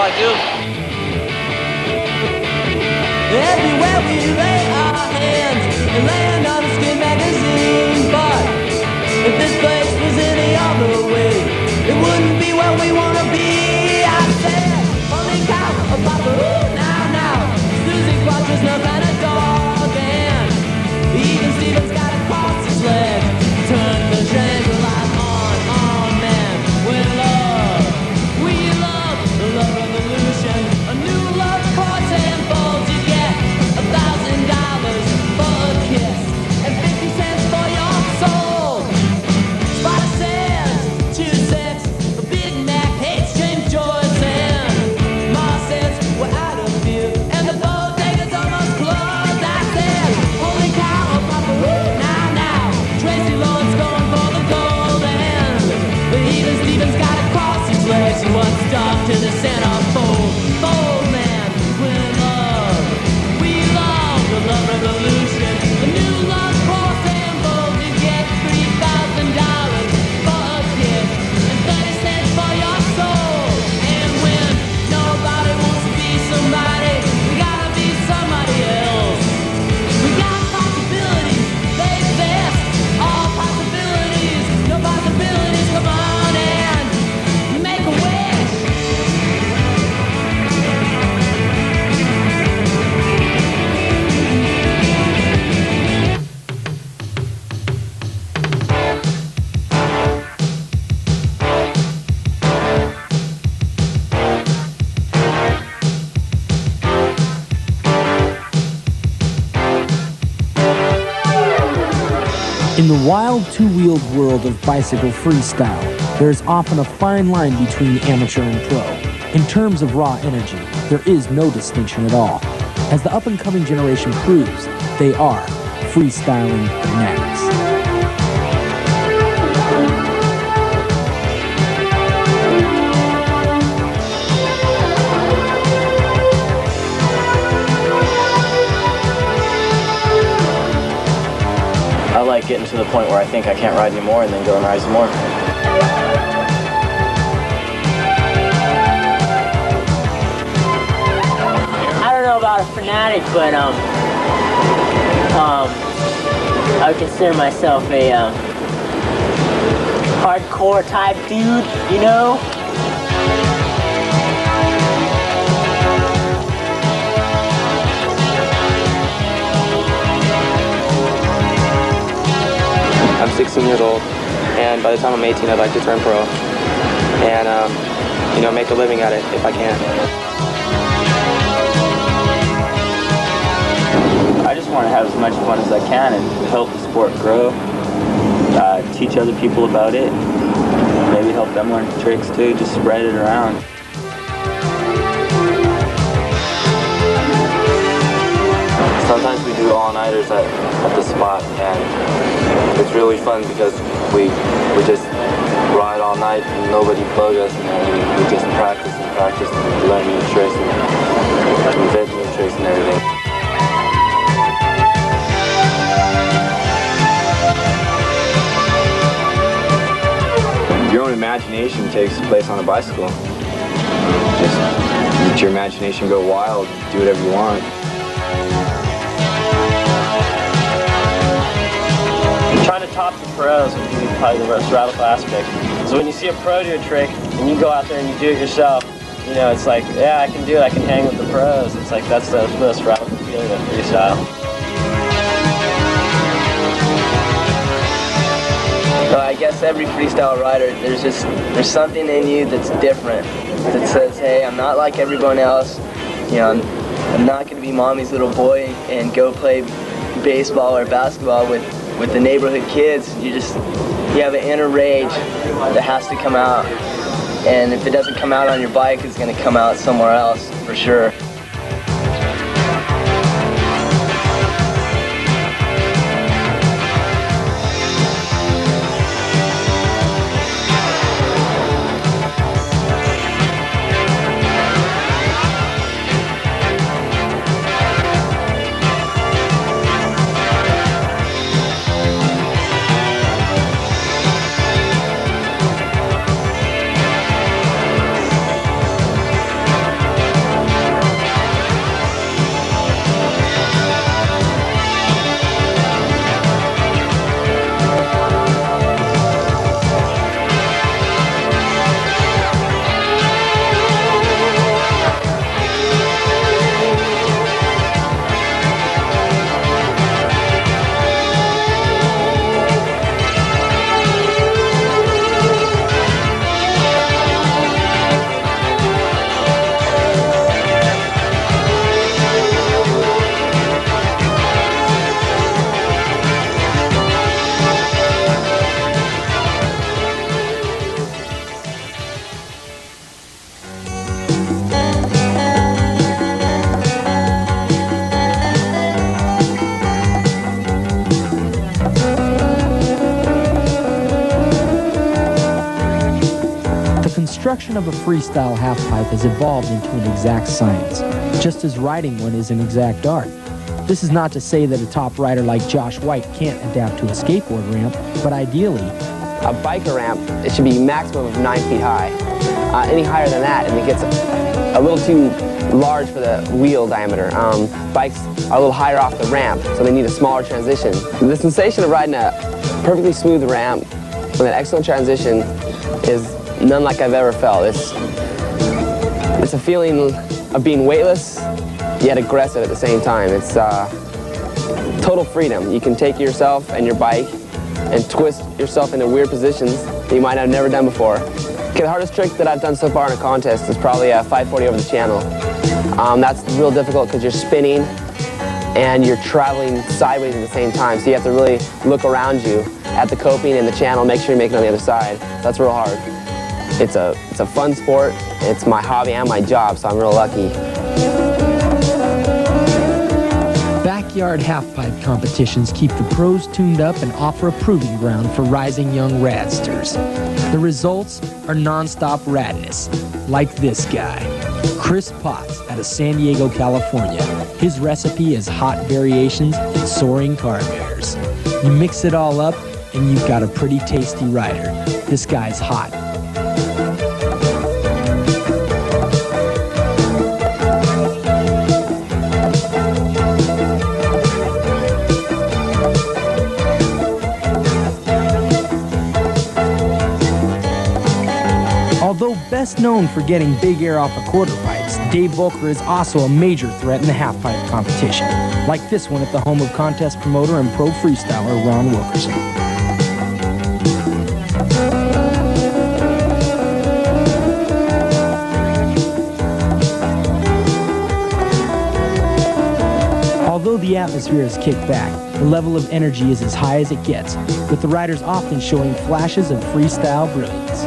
all I do. Everywhere we lay our hands and land on a skin magazine. But if this place was any other way, it wouldn't be where we wanna be. I said, holy cow, a papa, ooh, now. Susie Quattro's no kind of dog, and even Steven's got to cross his legs. Turn the triangle light on, man. With love, we love the love revolution. A new love course and folds. You get $1,000 for a kiss and 50 cents for your soul. Spider says 2 cents, a Big Mac hates James Joyce, and Ma says we're out of beer, and the bodega's almost closed. I said, holy cow, oh papa, woo, now. Tracy Lawrence going for the gold, and even Steven's got to cross his legs. He wants dog to the centerfold. Fold, man, with love. We love the love revolution. The new love course and bold. You get $3,000 for a kiss and 30 cents for your soul. And when nobody wants to be somebody, we gotta be somebody else. We got possibilities, they exist. All possibilities, no possibilities. Come on and make a wish. In the wild two-wheeled world of bicycle freestyle, there is often a fine line between amateur and pro. In terms of raw energy, there is no distinction at all. As the up-and-coming generation proves, they are freestyling fanatics. I like getting to the point where I think I can't ride anymore and then go and ride some more. I don't know about a fanatic, but I would consider myself a hardcore type dude, you know? I'm 16 years old, and by the time I'm 18, I'd like to turn pro and, make a living at it if I can. I just want to have as much fun as I can and help the sport grow, teach other people about it, maybe help them learn tricks too, just spread it around. Sometimes we do all-nighters at the spot, and it's really fun because we just ride all night and nobody bug us, and we just practice and learn new tricks and invent new tricks and everything. Your own imagination takes place on a bicycle. Just let your imagination go wild, do whatever you want. Trying to top the pros would be probably the most radical aspect. So when you see a pro do a trick and you go out there and you do it yourself, it's like, yeah, I can do it, I can hang with the pros. It's like, that's the most radical feeling of freestyle. So I guess every freestyle rider, there's something in you that's different, that says, hey, I'm not like everyone else. I'm not going to be mommy's little boy and go play baseball or basketball with the neighborhood kids. You have an inner rage that has to come out, and if it doesn't come out on your bike, it's going to come out somewhere else for sure. construction of a freestyle halfpipe has evolved into an exact science, just as riding one is an exact art. This is not to say that a top rider like Josh White can't adapt to a skateboard ramp, but ideally, a biker ramp, it should be maximum of 9 feet high. Any higher than that, and it gets a little too large for the wheel diameter. Bikes are a little higher off the ramp, so they need a smaller transition. The sensation of riding a perfectly smooth ramp with an excellent transition is none like I've ever felt. It's a feeling of being weightless, yet aggressive at the same time. It's total freedom. You can take yourself and your bike and twist yourself into weird positions that you might have never done before. Okay, the hardest trick that I've done so far in a contest is probably a 540 over the channel. That's real difficult because you're spinning and you're traveling sideways at the same time, so you have to really look around you at the coping and the channel, make sure you make it on the other side. That's real hard. It's a fun sport. It's my hobby and my job, so I'm real lucky. Backyard halfpipe competitions keep the pros tuned up and offer a proving ground for rising young radsters. The results are non-stop radness, like this guy, Chris Potts out of San Diego, California. His recipe is hot variations and soaring car bears. You mix it all up and you've got a pretty tasty rider. This guy's hot. Although best known for getting big air off of quarter pipes, Dave Volker is also a major threat in the halfpipe competition, like this one at the home of contest promoter and pro freestyler Ron Wilkerson. Although the atmosphere is kicked back, the level of energy is as high as it gets, with the riders often showing flashes of freestyle brilliance.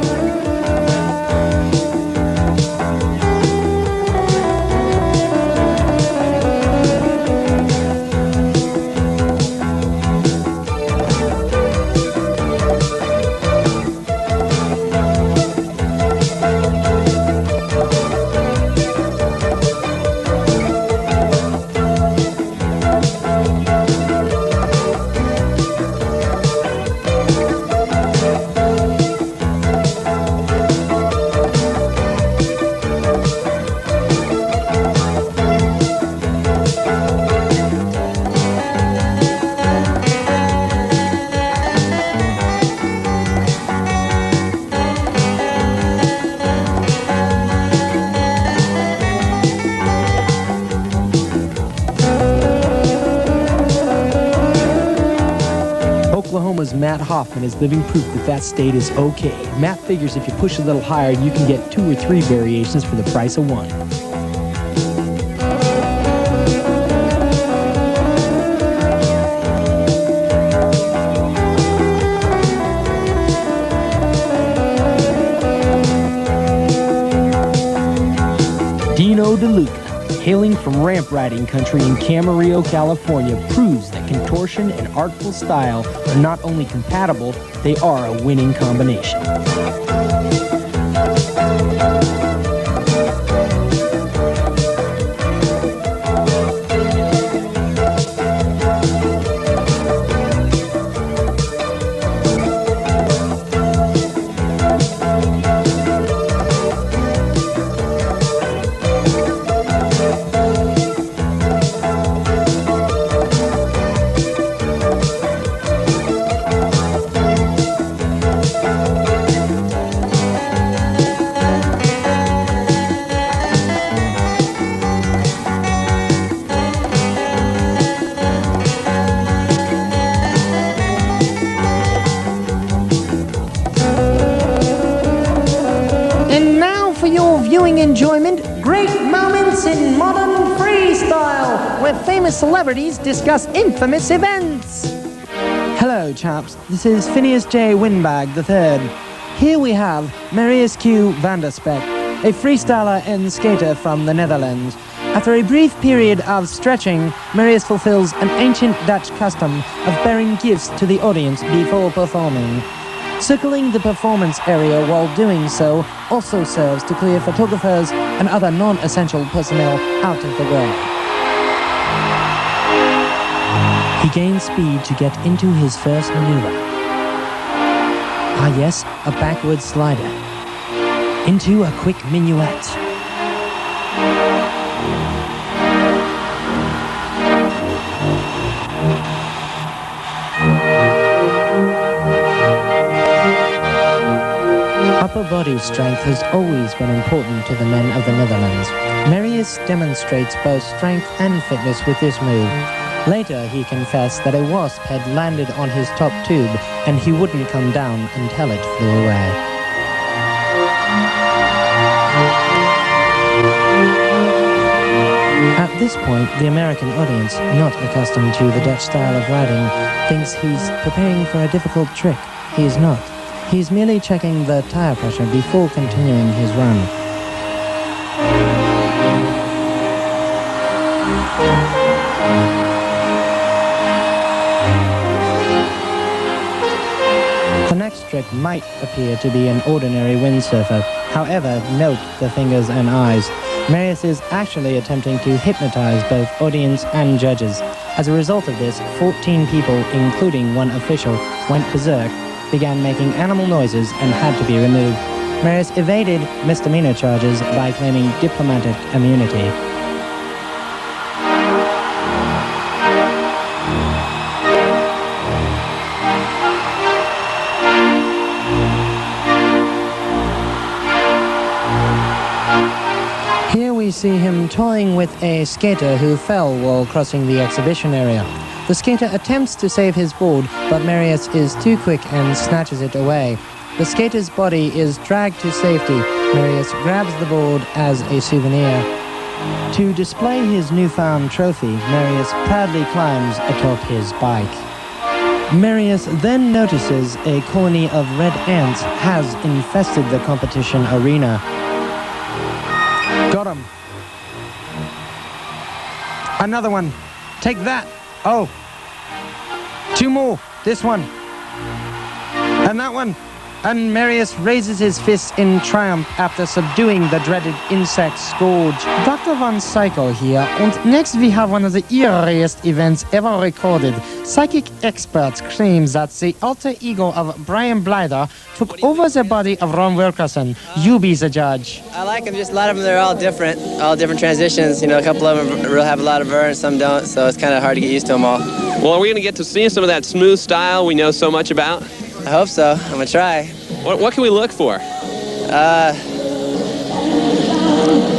Oklahoma's Matt Hoffman is living proof that that state is okay. Matt figures if you push a little higher, you can get 2 or 3 variations for the price of 1. Dino DeLuca, hailing from ramp riding country in Camarillo, California, proves that contortion and artful style are not only compatible, they are a winning combination. Enjoyment, great moments in modern freestyle, where famous celebrities discuss infamous events. Hello, chaps. This is Phineas J. Winbag III. Here we have Marius Q. van der Spek, a freestyler and skater from the Netherlands. After a brief period of stretching, Marius fulfills an ancient Dutch custom of bearing gifts to the audience before performing. Circling the performance area while doing so also serves to clear photographers and other non-essential personnel out of the way. He gains speed to get into his first maneuver. Ah yes, a backward slider. Into a quick minuet. Upper body strength has always been important to the men of the Netherlands. Marius demonstrates both strength and fitness with this move. Later, he confessed that a wasp had landed on his top tube and he wouldn't come down until it flew away. At this point, the American audience, not accustomed to the Dutch style of riding, thinks he's preparing for a difficult trick. He is not. He's merely checking the tire pressure before continuing his run. The next trick might appear to be an ordinary windsurfer. However, note the fingers and eyes. Marius is actually attempting to hypnotize both audience and judges. As a result of this, 14 people, including one official, went berserk, began making animal noises and had to be removed. Marius evaded misdemeanor charges by claiming diplomatic immunity. Here we see him toying with a skater who fell while crossing the exhibition area. The skater attempts to save his board, but Marius is too quick and snatches it away. The skater's body is dragged to safety. Marius grabs the board as a souvenir. To display his newfound trophy, Marius proudly climbs atop his bike. Marius then notices a colony of red ants has infested the competition arena. Got him. Another one. Take that. Oh. 2 more. This one. And that one. And Marius raises his fists in triumph after subduing the dreaded insect scourge. Dr. Von Cycle here, and next we have one of the eeriest events ever recorded. Psychic experts claim that the alter ego of Brian Blyther took over the body of Ron Wilkerson. You be the judge. I like them, just a lot of them, they're all different transitions. You know, a couple of them really have a lot of burn, some don't, so it's kind of hard to get used to them all. Well, are we going to get to see some of that smooth style we know so much about? I hope so. I'm going to try. What can we look for?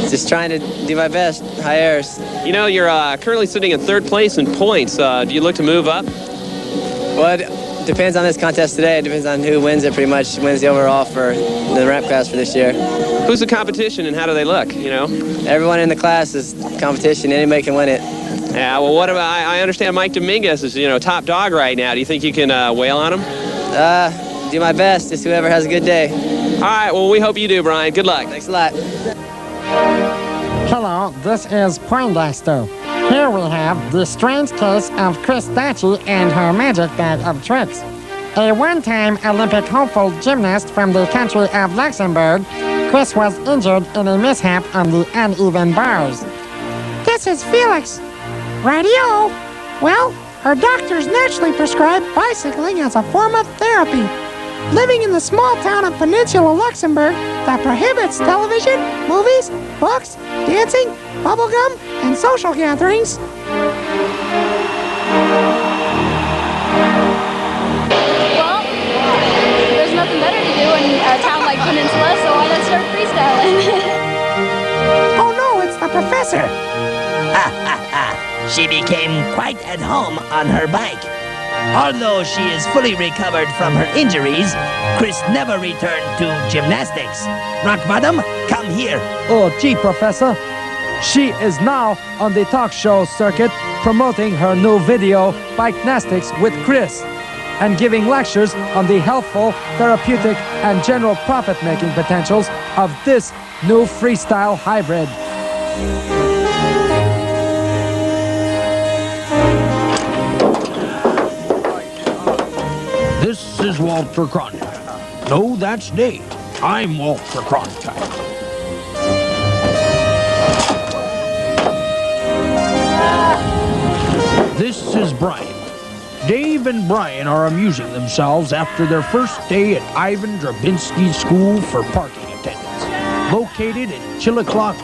Just trying to do my best. High airs. You know, you're currently sitting in 3rd place in points. Do you look to move up? Well, it depends on this contest today. It depends on who wins it, pretty much. Wins the overall for the ramp class for this year. Who's the competition and how do they look, you know? Everyone in the class is competition. Anybody can win it. Yeah, well, what about, I understand Mike Dominguez is, top dog right now. Do you think you can wail on him? Do my best. Just whoever has a good day. All right, well, we hope you do, Brian. Good luck. Thanks a lot. Hello, this is Poindexter. Here we have the strange case of Chris Dachi and her magic bag of tricks. A one-time Olympic hopeful gymnast from the country of Luxembourg, Chris was injured in a mishap on the uneven bars. This is Felix. Radio. Well, her doctors naturally prescribed bicycling as a form of therapy. Living in the small town of Peninsula Luxembourg that prohibits television, movies, books, dancing, bubblegum, and social gatherings. Well, there's nothing better to do in a town like Peninsula, so why not start freestyling? Oh no, it's the professor. She became quite at home on her bike. Although she is fully recovered from her injuries, Chris never returned to gymnastics. Rock Bottom, come here. Oh, gee, Professor. She is now on the talk show circuit promoting her new video, Bike-nastics with Chris, and giving lectures on the healthful, therapeutic, and general profit-making potentials of this new freestyle hybrid. This is Walter Cronin. No, that's Dave. I'm Walter Cronkite. This is Brian. Dave and Brian are amusing themselves after their first day at Ivan Drabinski's School for Parking Attendants, located in Chillicothe,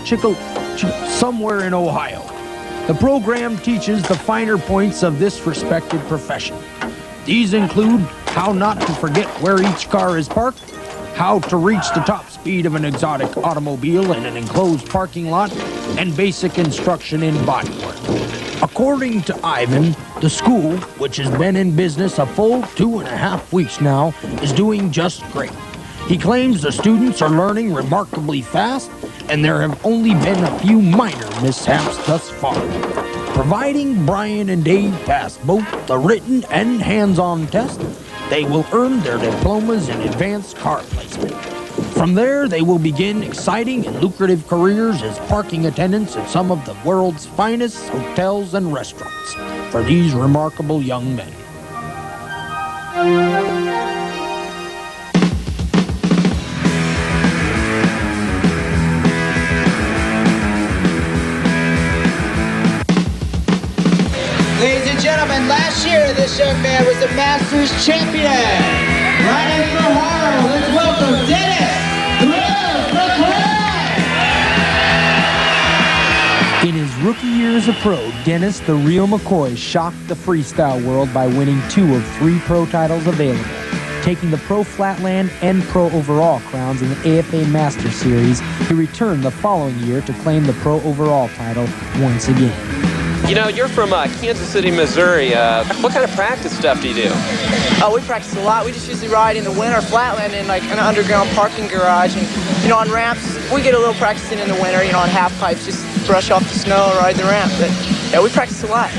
somewhere in Ohio. The program teaches the finer points of this respected profession. These include how not to forget where each car is parked, how to reach the top speed of an exotic automobile in an enclosed parking lot, and basic instruction in bodywork. According to Ivan, the school, which has been in business a full 2.5 weeks now, is doing just great. He claims the students are learning remarkably fast, and there have only been a few minor mishaps thus far. Providing Brian and Dave pass both the written and hands-on test, they will earn their diplomas in advanced car placement. From there, they will begin exciting and lucrative careers as parking attendants at some of the world's finest hotels and restaurants for these remarkable young men. Ladies and gentlemen, last year this young man was the Masters champion. Riding for Harlem, let's welcome Dennis. In his rookie year as a pro, Dennis the Real McCoy shocked the freestyle world by winning 2 of 3 pro titles available, taking the Pro Flatland and Pro Overall crowns in the AFA Master Series. He returned the following year to claim the Pro Overall title once again. You know, you're from Kansas City, Missouri. What kind of practice stuff do you do? We practice a lot. We just usually ride in the winter Flatland in like an underground parking garage, and on ramps we get a little practicing in the winter. On halfpipes, just brush off the snow and ride the ramp. But yeah, we practice a lot.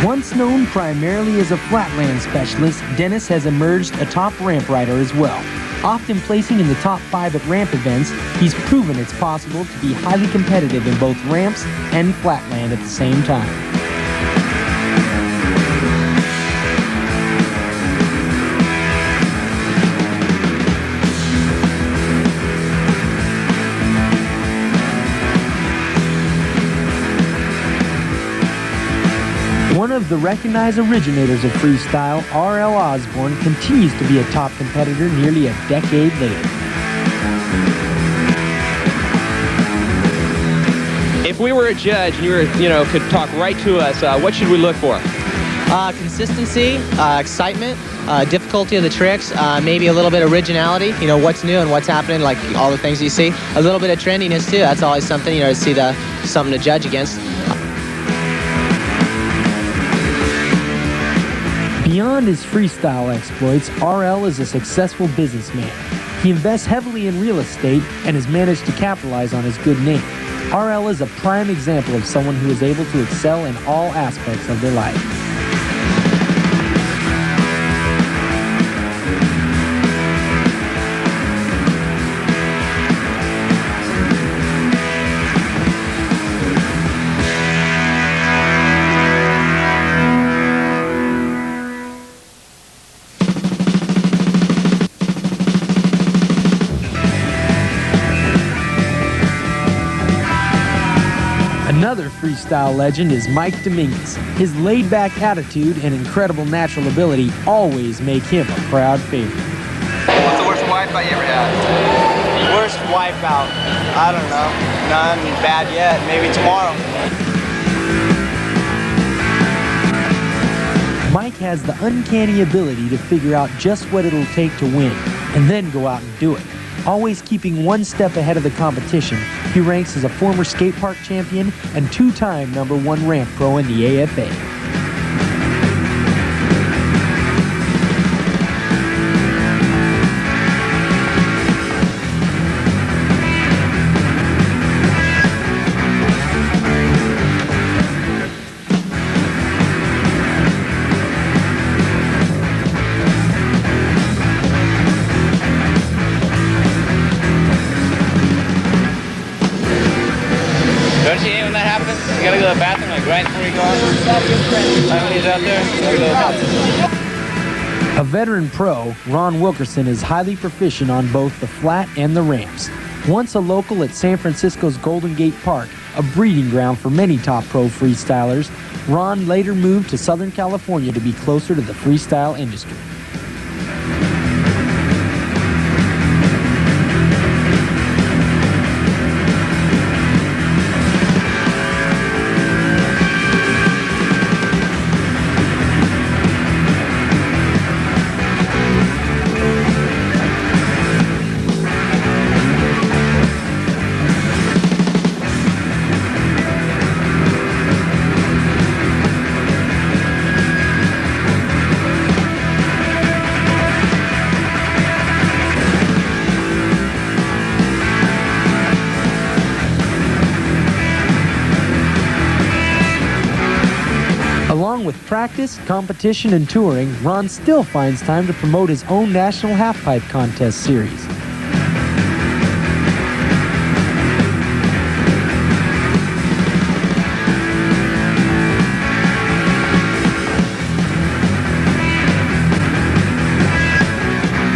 Once known primarily as a flatland specialist, Dennis has emerged a top ramp rider as well. Often placing in the top 5 at ramp events, he's proven it's possible to be highly competitive in both ramps and flatland at the same time. One of the recognized originators of freestyle, R.L. Osborne, continues to be a top competitor nearly a decade later. If we were a judge and you could talk right to us, what should we look for? Consistency, excitement, difficulty of the tricks, maybe a little bit of originality, what's new and what's happening, like all the things you see. A little bit of trendiness too, that's always something, to see something to judge against. Beyond his freestyle exploits, RL is a successful businessman. He invests heavily in real estate and has managed to capitalize on his good name. RL is a prime example of someone who is able to excel in all aspects of their life. Another freestyle legend is Mike Dominguez. His laid-back attitude and incredible natural ability always make him a crowd favorite. What's the worst wipeout you ever had? Worst wipeout? I don't know. None bad yet. Maybe tomorrow. Mike has the uncanny ability to figure out just what it'll take to win, and then go out and do it. Always keeping one step ahead of the competition, he ranks as a former skate park champion and 2-time #1 ramp pro in the AFA. Don't you hate when that happens? You gotta go to the bathroom like right before you go on. Right when he's out there, you gotta go to the bathroom. A veteran pro, Ron Wilkerson is highly proficient on both the flat and the ramps. Once a local at San Francisco's Golden Gate Park, a breeding ground for many top pro freestylers, Ron later moved to Southern California to be closer to the freestyle industry. Along with practice, competition, and touring, Ron still finds time to promote his own national halfpipe contest series.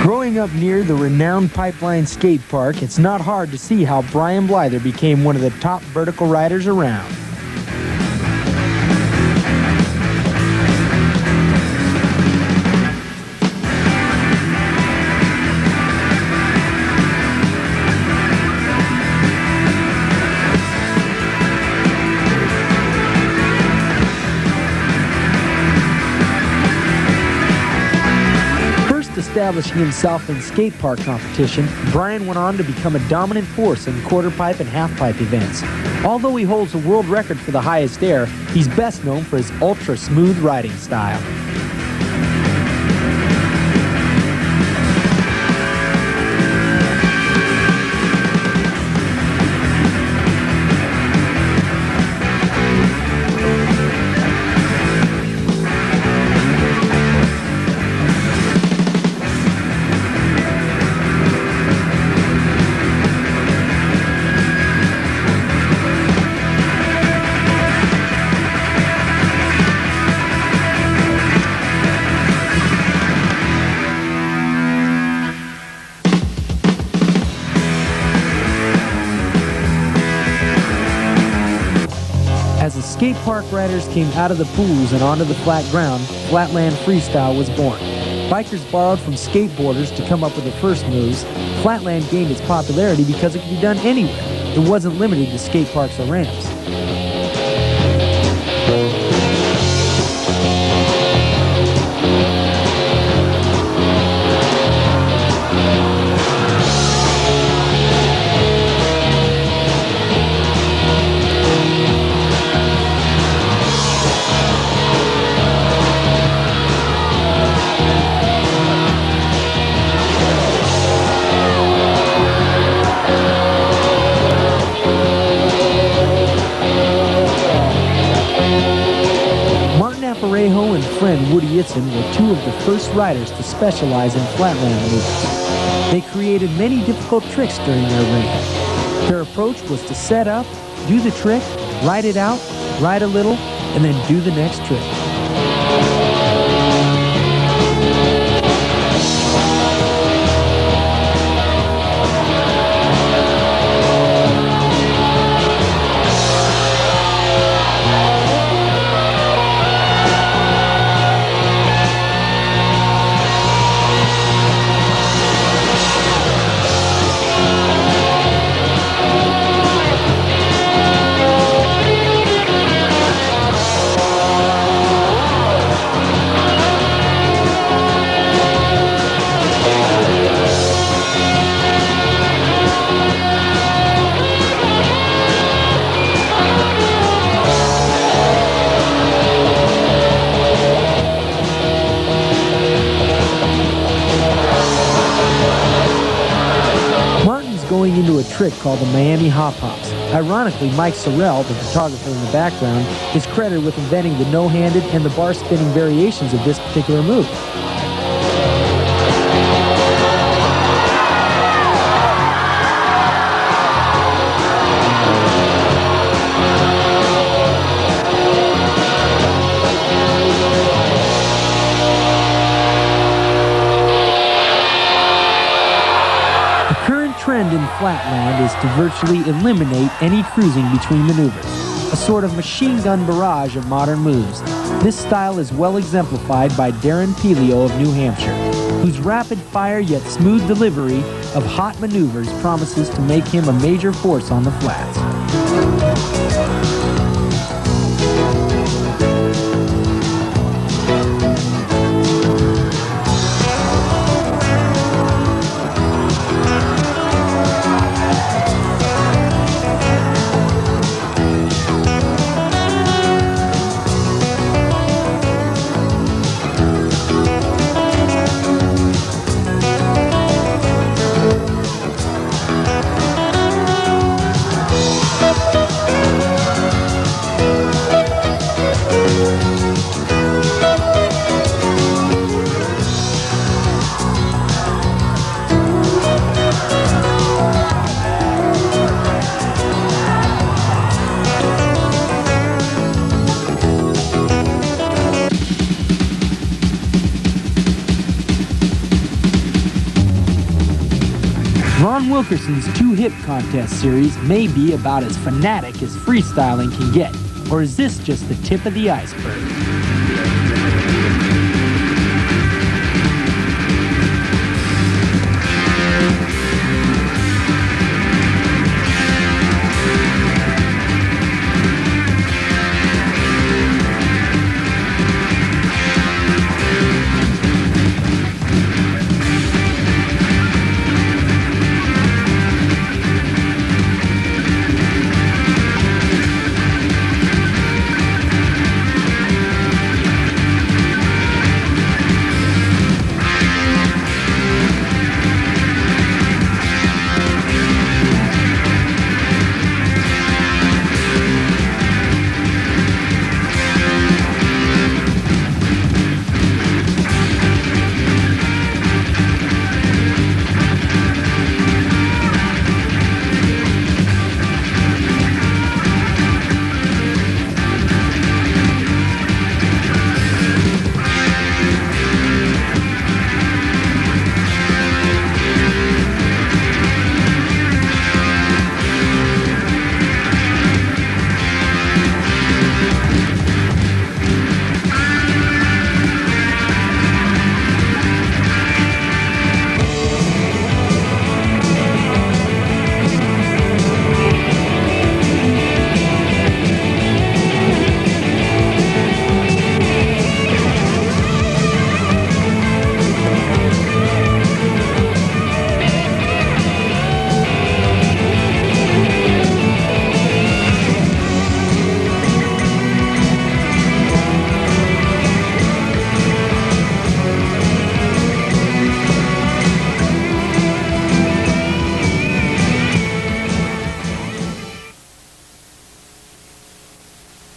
Growing up near the renowned Pipeline Skate Park, it's not hard to see how Brian Blyther became one of the top vertical riders around. Establishing himself in skate park competition, Brian went on to become a dominant force in quarter pipe and half pipe events. Although he holds a world record for the highest air, he's best known for his ultra smooth riding style. As the skate park riders came out of the pools and onto the flat ground, Flatland Freestyle was born. Bikers borrowed from skateboarders to come up with the first moves. Flatland gained its popularity because it could be done anywhere. It wasn't limited to skate parks or ramps. Parejo and friend Woody Itzen were two of the first riders to specialize in flatland moves. They created many difficult tricks during their reign. Their approach was to set up, do the trick, ride it out, ride a little, and then do the next trick. Going into a trick called the Miami Hop Hops. Ironically, Mike Sorrell, the photographer in the background, is credited with inventing the no-handed and the bar-spinning variations of this particular move. Flatland is to virtually eliminate any cruising between maneuvers, a sort of machine gun barrage of modern moves. This style is well exemplified by Darren Pelio of New Hampshire, whose rapid-fire yet smooth delivery of hot maneuvers promises to make him a major force on the flats. Ron Wilkerson's two-hip contest series may be about as fanatic as freestyling can get, or is this just the tip of the iceberg?